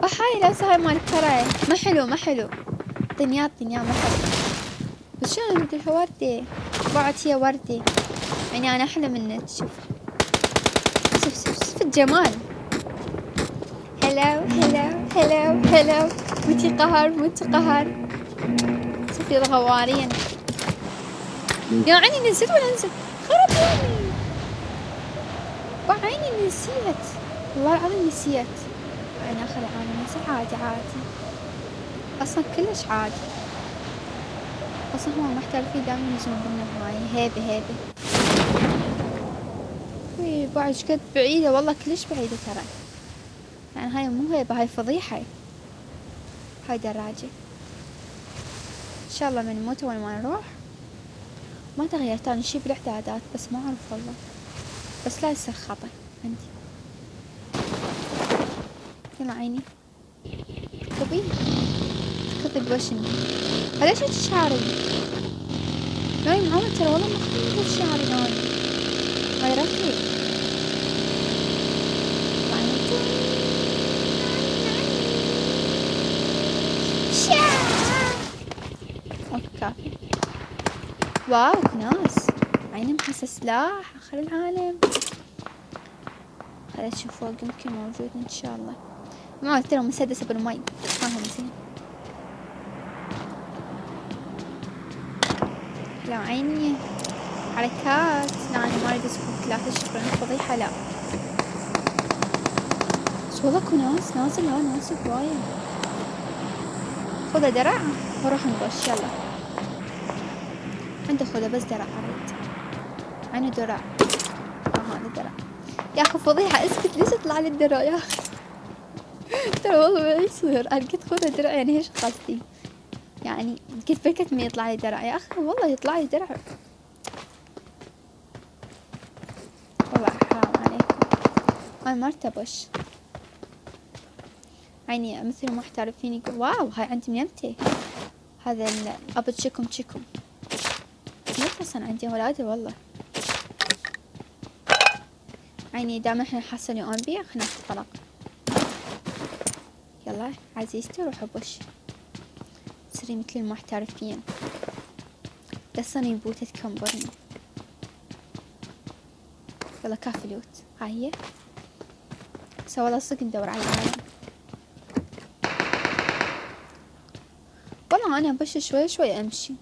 هاي لابسة هاي مال كراي، ما حلو ما حلو. اعطيني ما حلو. بس شلون بدها وردة؟ بعد هي وردة. يعني انا احلى منك. شوف شوف الجمال. هلو متي قهر. شوفي الغوارين. يا عيني نزلت ولا نزلت؟ خرب يومي. بعيني نسيت، والله العظيم نسيت. يعني اخر العالم نسي. عادي اصلا كلش عادي. اصلا هم محترفين دائما ينزلون بالنهاية. هيبة وي بعد شقد بعيدة، والله كلش بعيدة ترى. يعني هاي مو هيبة، هاي فضيحة. هاي دراجة. ان شاء الله من نموت ولا ما نروح. ما تغيرت انا شي بالاعدادات، بس ما اعرف والله. بس لا يصير خطأ عندي. يلا عيني كبي كذب وشني. ليش هيك شعري؟ لا معود ترى والله ما اخذت شعري هاي. هاي ركي. اوكي. واو ناس. عيني محسة سلاح اخر العالم. خلينا نشوف فوق يمكن موجود ان شاء الله. ما قلت لهم مسدس بالمي. ما هم زين. لا عيني حركات. لا انا ما اريد اسكت. لا تشوفون فضيحة. لا بس والله اكو ناس نازل. ها ناس هواية. خذها درع وروح نبش. يلا عنده خذها بس درع اريد. عنده درع. هذا درع يا اخي فضيحة. اسكت ليش يطلع لي الدرع يا اخي؟ ترى والله ما يصير. انا قلت خذها درع يعني ايش قصدي؟ يعني قلت فكرت ما يطلع لي درع يا اخي. والله يطلع لي درع. والله حرام عليكم. انا ما ارتبش. عيني مثل المحترفين يقول واو هاي عندي منمتي. هذا الابد شكم اصلا عندي ولادي والله. عيني دام احنا نحصل يوم بيع خلينا ناخذ طلق. يلا عزيزتي روح بوش. تصيري مثل المحترفين. دسني بوتة تكمبرني. يلا كافي لوت. هاي هي. بس والله صدق ندور على العالم. والله انا بش شوي امشي.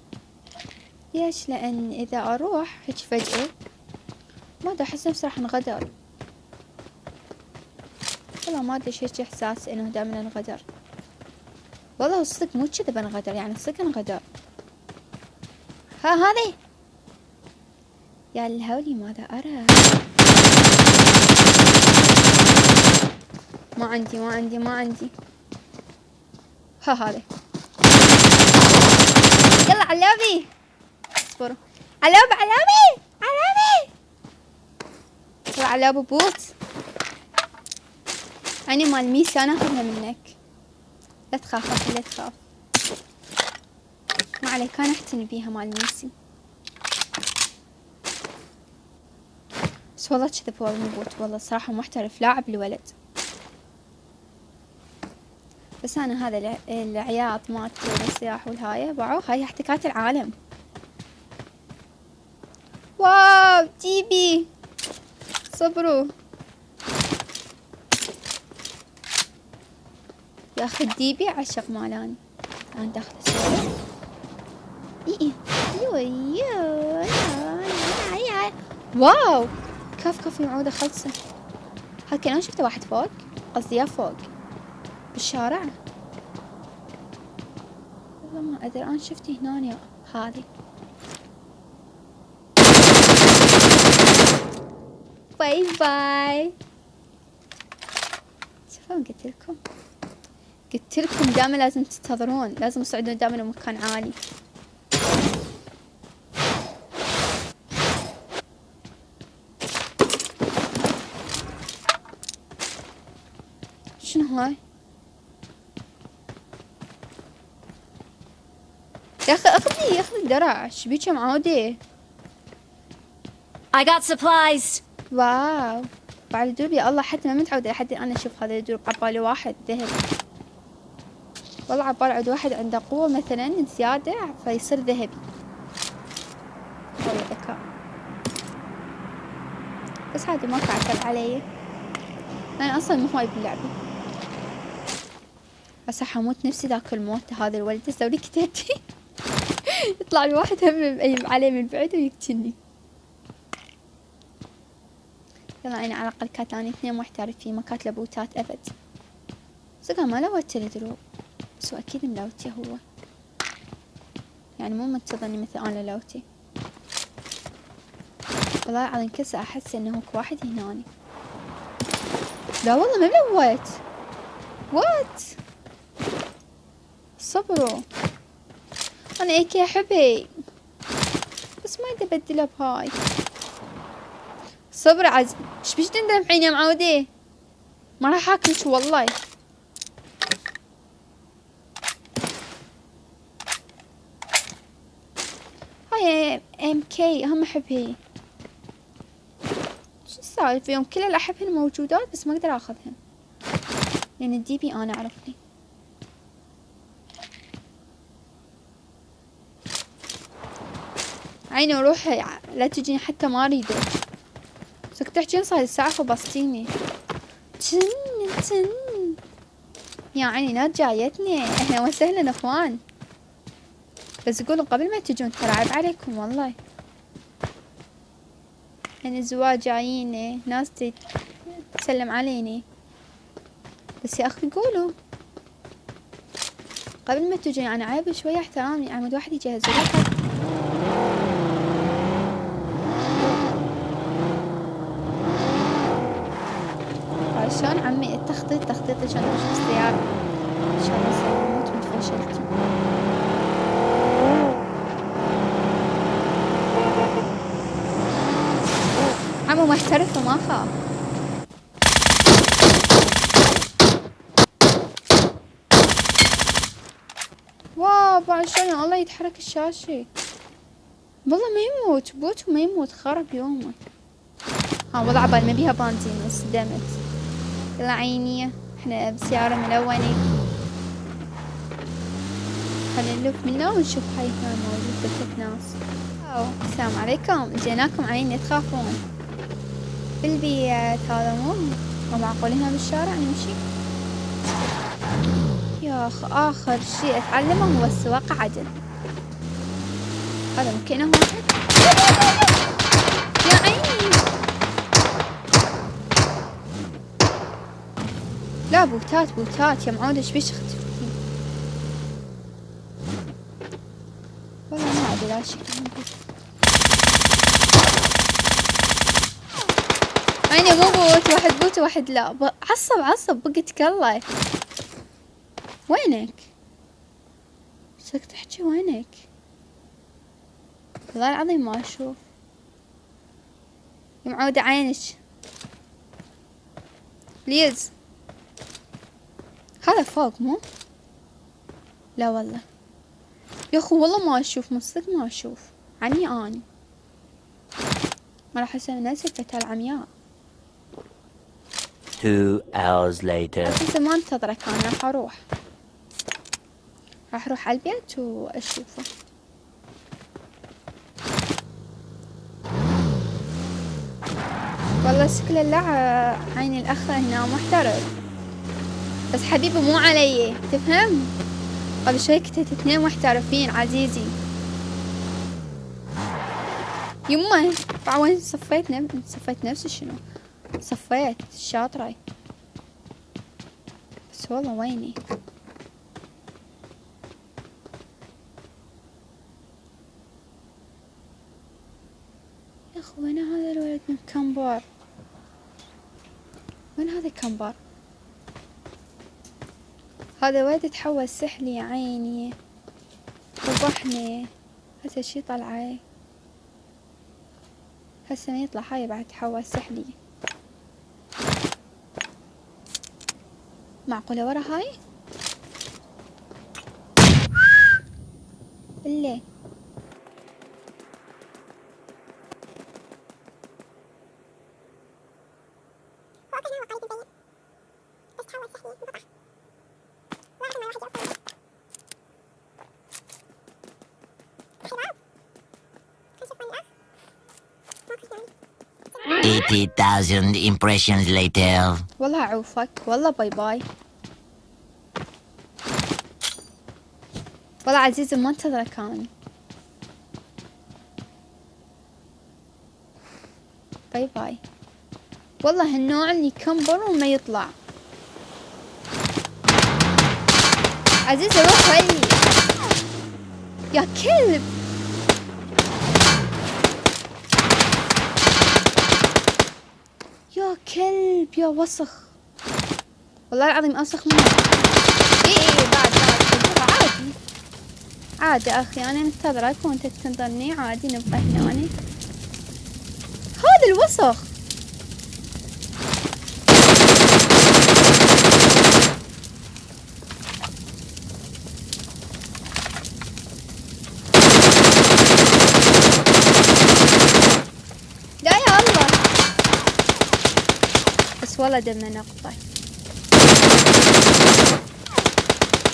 ليش؟ لان اذا اروح هيك فجأة ما ادري احس نفسي راح انغدر. والله ما ادري هيك احساس انه دائما انغدر. والله الصدق مو كذا بنغدر، يعني الصدق انغدر. ها هذه يا الهولي ماذا ارى. ما عندي. ها هذه. يلا علابي. اصبروا. علابي. يلا علابي بوت. أنا مال ميسي أنا أخذها منك. لا تخاف أخي لا تخاف. ما عليك أنا أحتني بيها مال ميسي. بس والله كذب والله مبوت. والله الصراحة محترف لاعب الولد. بس أنا هذا العياط مات السياح والهاية باعوا. هاي احتكات العالم. واو جيبي صبروا يا اخي. الديبي عشق مالاني. انا داخله اسوي واو كف المعودة خلصة. هكا انا شفت واحد فوق. قصدي يا فوق بالشارع. والله ما ادري. انا شفتي هنا هذه. باي شوفون قلت لكم دائما لازم تنتظرون. لازم تصعدون دائما لمكان عالي. شنو هاي يا اخي؟ اخذي الدرع. شبيكه معودة. I got supplies. واو بعد الدروب يا الله. حتى ما متعودة لحد الآن أشوف هذا الدروب. عبالي واحد ذهب. والله عبالي عود واحد عنده قوة مثلا زيادة فيصير ذهبي. والله ذكاء. بس هذا ما تعتب علي، أنا أصلا مو هواي باللعبة. هسه حموت نفسي ذاك الموت. هذا الولد اسوي لي كتابتي يطلع لي واحد هم عليه من بعيد ويقتلني. يلا أنا على الأقل كاتلاني 2 محترفين، ما كاتله بوتات أبد. صدق ما لوت الدروب، بس هو أكيد ملوتي هو، يعني مو منتظرني مثل أنا لوتي. والله العظيم كل ساعة أحس إنه هوك واحد هناني. لا والله ما ملوت. وات صبروا، أنا إيكي أحبي بس ما أقدر أبدله بهاي. صبر عز، إيش بيش تندمعين يا معودة؟ ما راح أكلش والله. هاي ام كي هم أحبها. شو السالفة يوم كل اللي أحبهن موجودات بس ما أقدر أخذهن، لأن الدي بي أنا عرفني. عيني وروحي لا تجيني حتى ما أريدك. سكت تحجين صار الساعة فبسطيني. تن يا عيني ناس جايتني، اهلا وسهلا اخوان. بس قولوا قبل ما تجون ترى عيب عليكم والله. يعني الزواج جايين ناس تسلم عليني، بس يا اخي قولوا قبل ما تجون، يعني عيب شوية احترامي. عمود واحد يجهز روحه. شلون عمي التخطيط تخطيط عشان امشي بالسيارة. ان شاء الله سلامات وانت فشلتي. عمو محترف وما خاف. واو بعد شلون الله يتحرك الشاشة. والله ما يموت بوت وما يموت، خرب يومه. ها والله عبال ما بيها بنزين وصدمت. يلا عيني احنا بسيارة ملونة. خلينا نلف منا ونشوف هاي هنا موجود بثلاث ناس. السلام عليكم، جيناكم عيني تخافون بالبيت؟ هذا مو معقول هنا بالشارع نمشي. يا اخ اخر شيء اتعلمه هو السواقة عدل. هذا ممكن هو يا عيني. لا بوتات بوتات يا معود، ايش بيش اختفتي؟ والله ما ادري لا شكل. عيني مو بوت، واحد بوت وواحد لا. عصب بقتك الله. وينك؟ سكت تحكي وينك؟ والله العظيم ما اشوف يا معودة. عينك ليز. هذا فوق مو؟ لا والله يا اخو والله ما اشوف، من صدق ما اشوف عني اني. ما راح اسوي نفس الفتاة العمياء. 2 hours later. أساسا ما انتظرك، انا راح اروح على البيت واشوفه. والله شكل اللعب عيني الاخ هنا محترف، بس حبيبي مو علي تفهم. قبل شوي كنت 2 محترفين عزيزي. يمه وين صفيت نفسي شنو؟ صفيت الشاطرة بس والله ويني. يا اخو وين هذا الولد من كمبار؟ وين هذا كمبار؟ هذا ولد تحول سحلي يا عيني، فضحني. هسه شي طلعه، هسه ما يطلع هاي بعد تحول سحلي. معقولة ورا هاي؟ اللي 80,000 impressions later. والله أعوفك، والله باي باي. والله عزيزي ما انتظرك أنا. باي باي. والله هالنوع اللي يكمبر وما يطلع. عزيزي روح ولي يا كلب. يا كلب يا وسخ، والله العظيم أوسخ منك. اي بعد عادي عادي اخي، انا انتظرك وانت تنتظرني عادي، نبقى هنا. هذا الوسخ. لا يا الله، بس والله دمنا نقطة.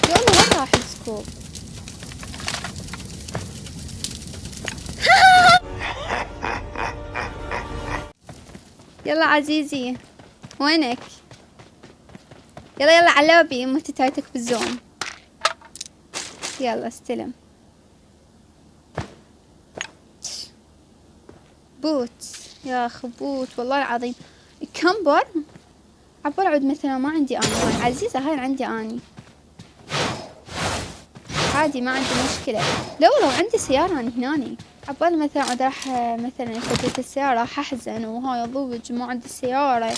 يا الله وين راح السكوب؟ يلا عزيزي وينك؟ يلا يلا على لوبي، متى تايتك بالزوم. يلا استلم. بوت يا اخي بوت، والله العظيم كمبر عبر عود مثلا ما عندي انا. عزيزة هاي عندي اني عادي، ما عندي مشكلة. لو عندي سيارة أنا هناني عبالي مثلا عاد راح مثلا فديت السيارة راح أحزن وهاي ضوج ما عندي سيارة.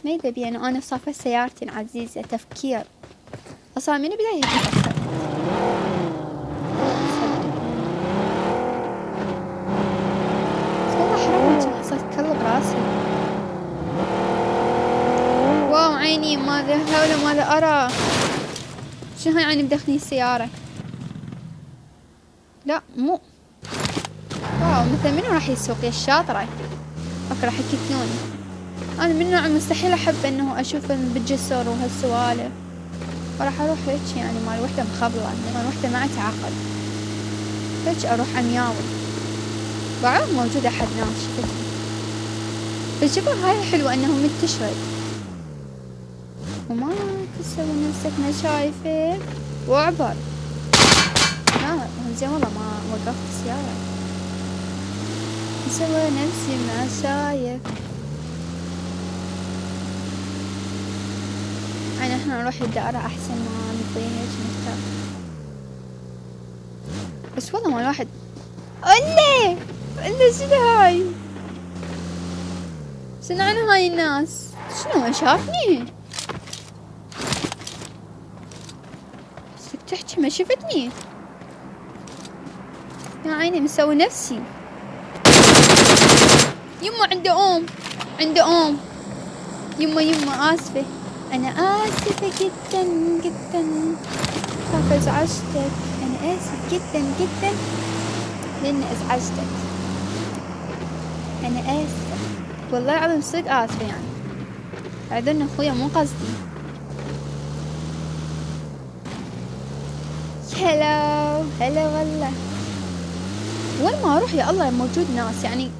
ما يدبي أنا صافة سيارتي عزيزة. تفكير أصلا من البداية يفكر. بس والله حرام حصلت كلب راسي. واو عيني ماذا هول ماذا أرى. شو هاي عيني بدخني السيارة. لا مو واو، مثلا منو راح يسوق يا الشاطرة. اوكي راح يكتلوني. انا من نوع مستحيل احب انه اشوف بالجسر وهالسوالف، وراح اروح هيك يعني مال وحدة مخبلة، مال وحدة ما عتعقل هيك اروح عمياوي. بعرف موجود احد ناس شفتهم بالجبر. هاي حلوة انه متشرد وما تسوي نفسك ما شايفة واعبر. لا زين والله ما وقفت السيارة، مسوي نفسي ما شايف. يعني احنا نروح الدائرة احسن ما نطيح هيك نختار. بس والله ما الواحد الا شنو هاي، شنو عن هاي الناس. شنو ما شافني بس تحكي ما شفتني يا عيني. مسوي نفسي يما عنده ام يما آسفة. أنا آسفة جدا جدا، خاف أزعجتك. أنا آسف جدا جدا لأن أزعجتك. أنا آسفة والله العظيم صدق آسفة يعني. اعذرني أخويا مو قصدي. هلا والله. وين ما أروح يا الله موجود ناس يعني.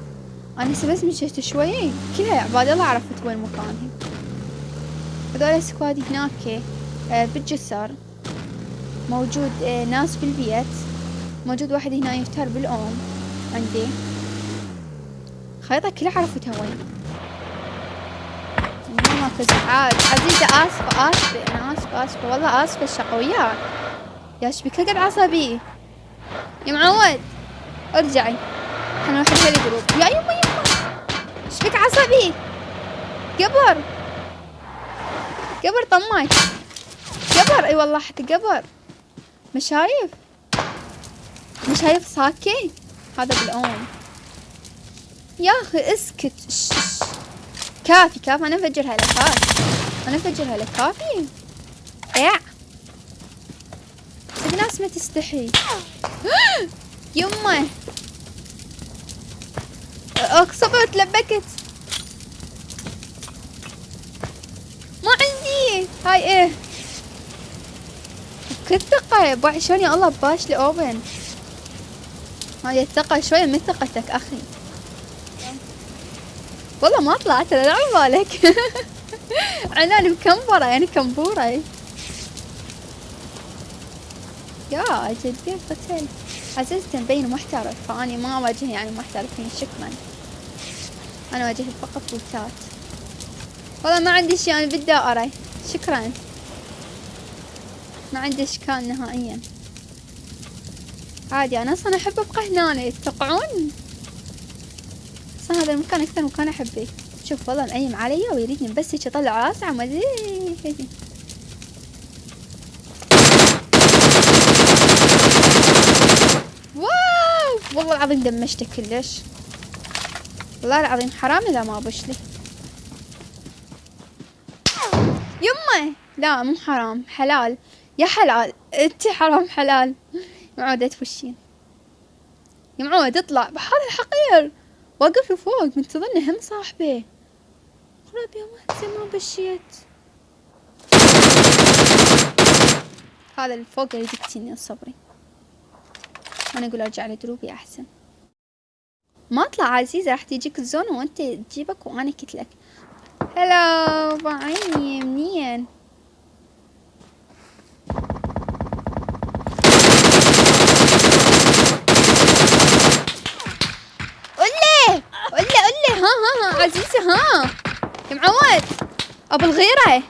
أنا بس مشيت شوي كلها عباد الله عرفت وين مكانهم. هذول سكوادي هناك بالجسر موجود. ناس بالبيت موجود. واحد هنا يفتر بالأم عندي. خريطة كلها عرفتها وين. ماكو زعاج عزيزة. آسفة أنا آسفة والله آسفة الشقويات. يا شبيك اقعد عصبي يا معود. ارجعي احنا نروح الهيلي جروب. يا يما شبيك عصبي. قبر طماك قبر. اي والله حتى قبر. مشايف ساكي. هذا بالأم يا اخي اسكت. كافي انا افجرها لك كافي. صدق ناس ما تستحي. يمه صبرت لبكت. ما عندي هاي ايه كل ثقة باع شلون يا الله باش لي اوبن. هاي الثقة شوية من ثقتك اخي. والله ما طلعت انا، لعب بالك. عناني مكمبرة يعني كمبورة. يا جدي قتل. عزيزتي مبين محترف، فاني ما اواجه يعني محترفين شكرا. انا اواجه فقط بوتات. والله ما عندي شيء انا بالدائرة، شكرا. ما عندي اشكال نهائيا. عادي انا اصلا احب ابقى هنا، تتوقعون؟ اصلا هذا المكان اكثر مكان احبه. شوف والله مأيم علي ويريدني بس هيك اطلع راسي عمودي. واو والله العظيم دمجته كلش. والله العظيم حرام اذا ما بشلي. يمه لا مو حرام، حلال يا حلال. انتي حرام حلال. معودة تفشين يا معود، اطلع بهذا الحقير. واقف فوق منتظرني هم صاحبي. خراب يا مهزة ما بشيت. هذا اللي فوق يريد يقتلني صبري. انا اقول ارجع لدروبي احسن. ما اطلع عزيزة، راح تجيك الزون وانت تجيبك وانا كتلك. هلو بعيني منين؟ قولي ها عزيزة ها يا معود. ابو الغيرة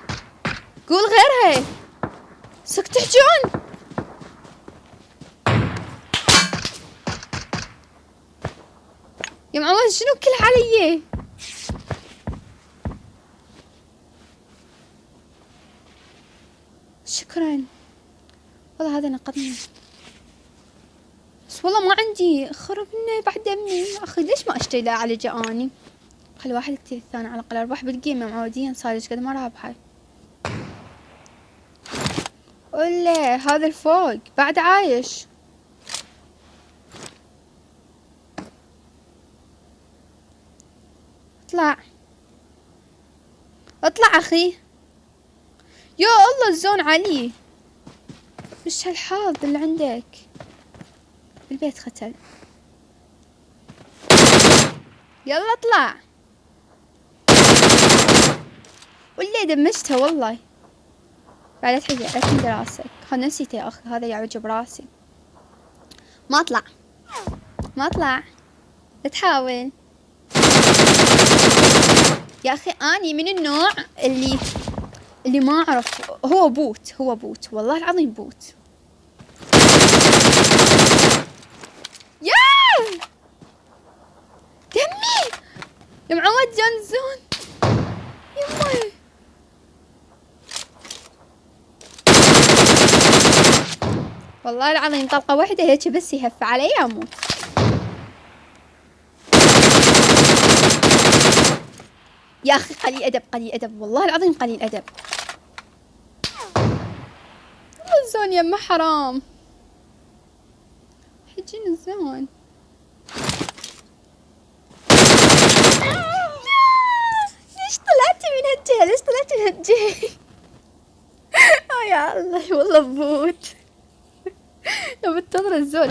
قول غيرها. سك تحجون. يا معود شنو كل علي؟ شكرا والله هذا نقذني. بس والله ما عندي خربنا بعد دمي. اخي ليش ما اشتري لا على جاني؟ خلي واحد يقتل الثاني على الاقل اربح بالجيم. معودين صار ايش قد ما رابحه. قولي هذا الفوق بعد عايش. اطلع اخي. يا الله الزون علي. وش هالحظ اللي عندك؟ بالبيت ختل. يلا اطلع. واللي دمجتها والله. بعد تحكي لا تندر راسك. خل نسيته يا اخي، هذا يعوج براسي. ما اطلع لا تحاول يا اخي. اني من النوع اللي ما اعرف. هو بوت والله العظيم بوت. يا دمي يا معود جان الزون. يمي والله العظيم طلقة واحدة هيك بس يهف علي اموت. يا اخي قليل ادب والله العظيم قليل ادب. الزون يمه حرام. حجين الزون. ليش طلعتي من هالجهة؟ يا الله والله بوت. لو بتنظر الزون